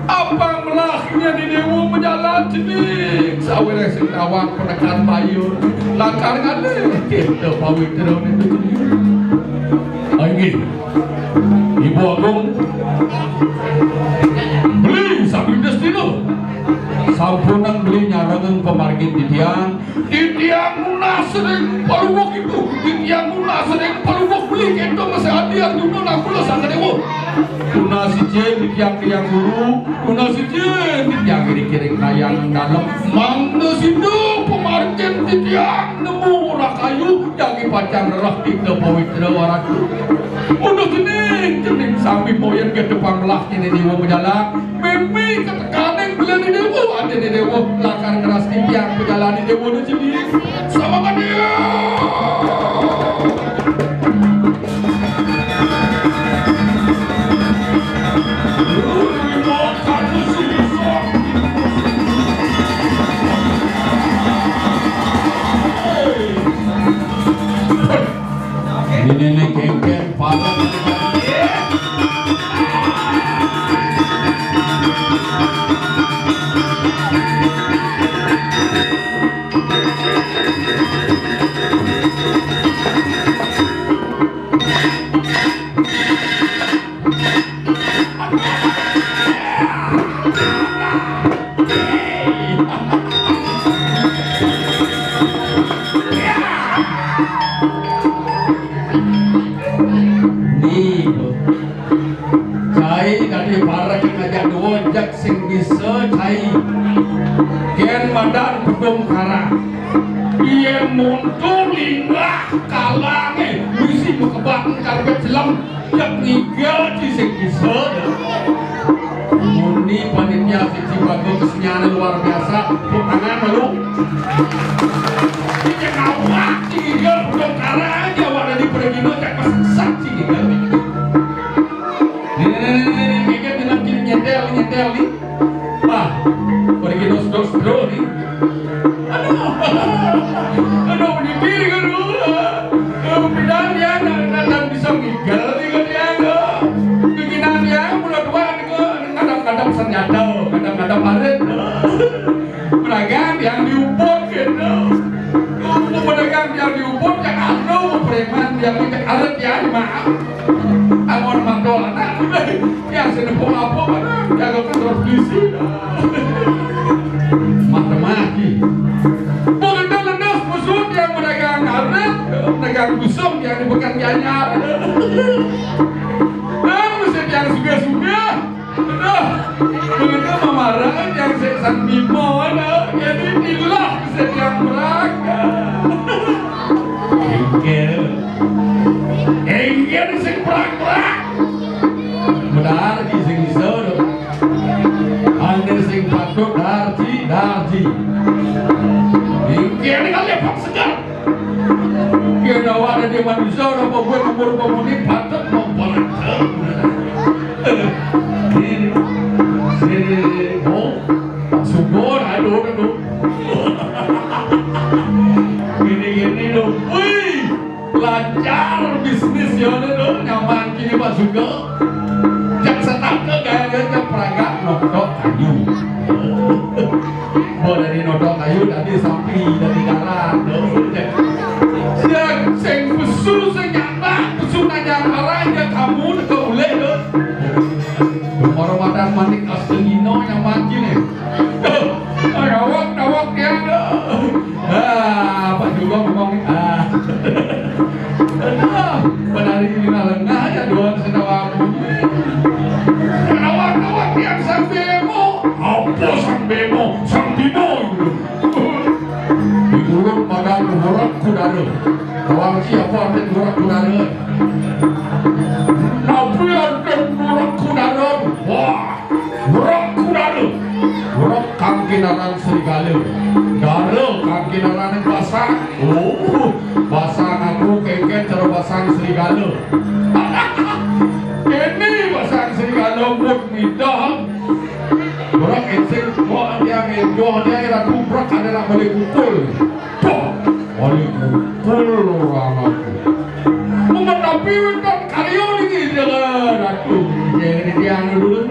Apa melahnya di dewa menjalan jenik sawir sing awak penekan bayur lakar ngale kita pawit terus itu jenik Ibu Agung beli sapi destino sampunan beli nyarangan pemargin di tiang muna sering paluwok itu di tiang muna sering paluwok beli itu masih hadiah dulu aku lah sang dewa kuna si jen di tiang guru kuna si jen di tiang kiri-kiri kayang dalam mana situ pemargin di tiang nemu rakayu yang ipacang rerah di pawitra waratu udah jening sampai poyen ke depan belah ini dewa berjalan mimpi ketekanan bila di dewa ada di dewa lakar keras di tiang berjalan di dewa itu jening sama dia ini kengkeng padat sing bisa cai gen badan pedom kara iya muntul linggah kalange misi mekebak karpet jelam yang nigel di sing bisa muni panitia sisi bago kesenyanan luar biasa tangan lalu ini kawak nigel pedom kara aja wadah di pergino cek pesak nigel nyetel nih bah pergi dos bro nih aduh berdiri kan lu pindah dia dan bisa ngigal nih kan dia bikinan dia mulai dua nih kadang-kadang senjata kadang-kadang paret pedagang yang diuput gitu pedagang yang diuput yang anu preman yang aret ya maaf awon makol anak yang senepung apa jaga kantor polisi mati bukan lendas musuh yang medagang aret medagang busung yang dibekan nyanyar dan musuh yang suga-suga begitu memarah yang sesan bimo jadi inilah musuh yang meraka engkel sing prak-prak benar di sing iso ane sing patut darji engkel kan lepak segar kena wada di manusia udah membuat umur pemuni patut memperantau ini subur aduh gini dong lancar bisnis ya nyaman kini Pak Sugeng jak setake gaya-gaya peragak nodok kayu dari nodok kayu tadi sapi dari darat yang sing besu sing nyata besu nanya marah ya kamu ke ule Ramadan manik astelino nyaman kini nawak dia Pak Sugeng ngomong penari lengah ya doang senawamu nawak yang sang bemo apa sang bemo sang dino digurut pada gurak kudara kawang siapa arti gurak kudara nabi arti gurak kudara wah gurak kudara gurak kangkinaran serigala dara kangkinaran yang basah basah aku kengken cara basah serigala ini basah serigala buat midah orang insing buat dia ngejoh dia ragu berak adalah boleh kumpul boleh kumpul orang aku menghadapi windan karyo ini dengan aku jadi dia dulu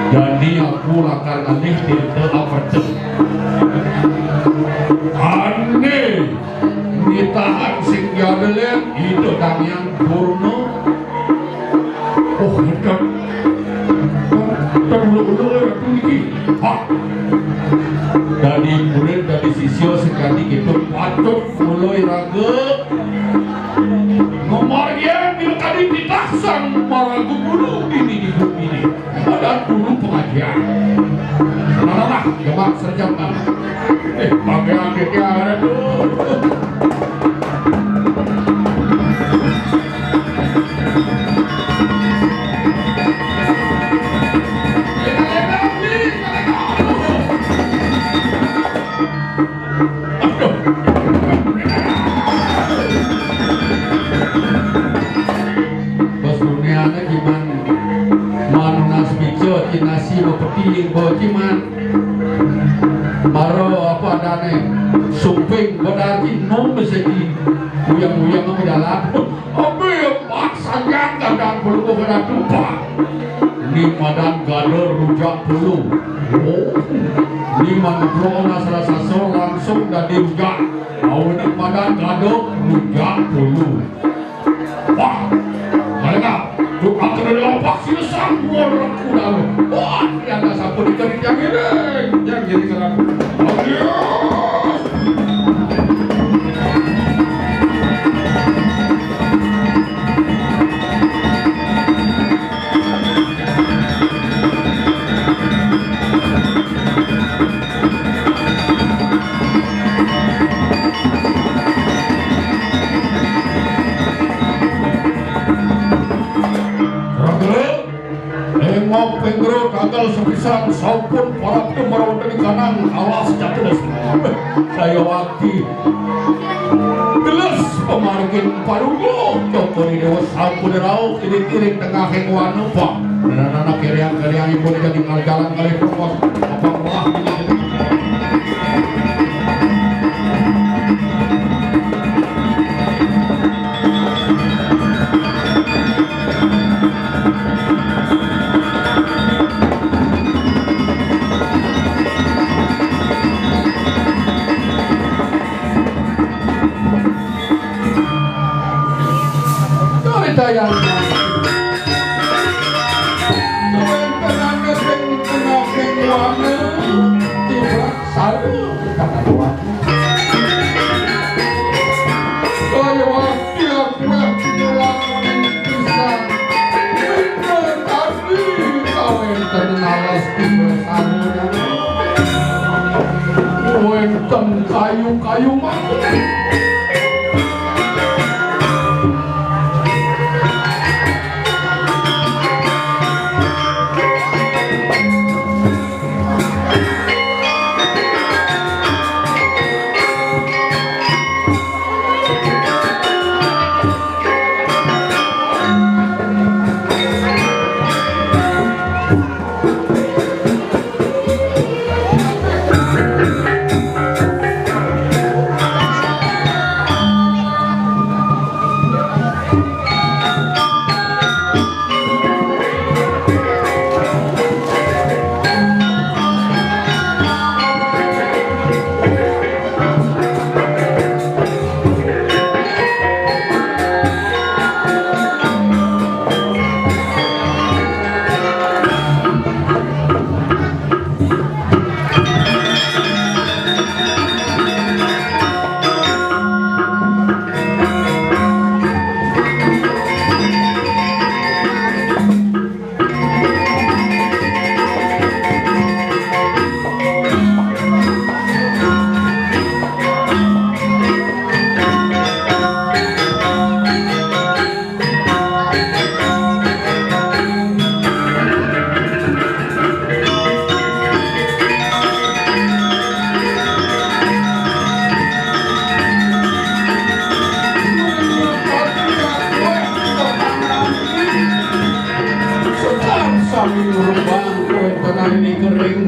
Jadi aku akan aneh tidak apa tuh. Aneh ditahan sing jadelen itu yang Purno. Oh hebat. Terlalu itu ini. Dari murid dari siswa sekali gitu patut mulai raga. Nomor yang tadi ditaksang maragu dulu ini pada dulu pengajian. Nah, gemak sejam kan. Pakai akhirnya ada tuh. Nasi bepeti bociman maro apa adane suping badagi nom segi uyang-uyang ke dalam abe paksa kadang perlu kada tupa ni madan gado rujak pulu ni mangrona serasa so langsung dari rujak au ni madan gado rujak pulu wah mereka lu akan lompat sih sambor udah wah ternyata sapu dikering yang gini kerap Pengro gagal sepisan saupun para pemerawat di kanan awas jatuh saya wakti gelas pemargin parugo cokori dewa sampun rau kiring-kiring tengah hengwan lupa dan anak kiriang-kiriang ibu jadi jalan kali propos apa malah yang kayu-kayu mana kami merubah kue tenang ini kering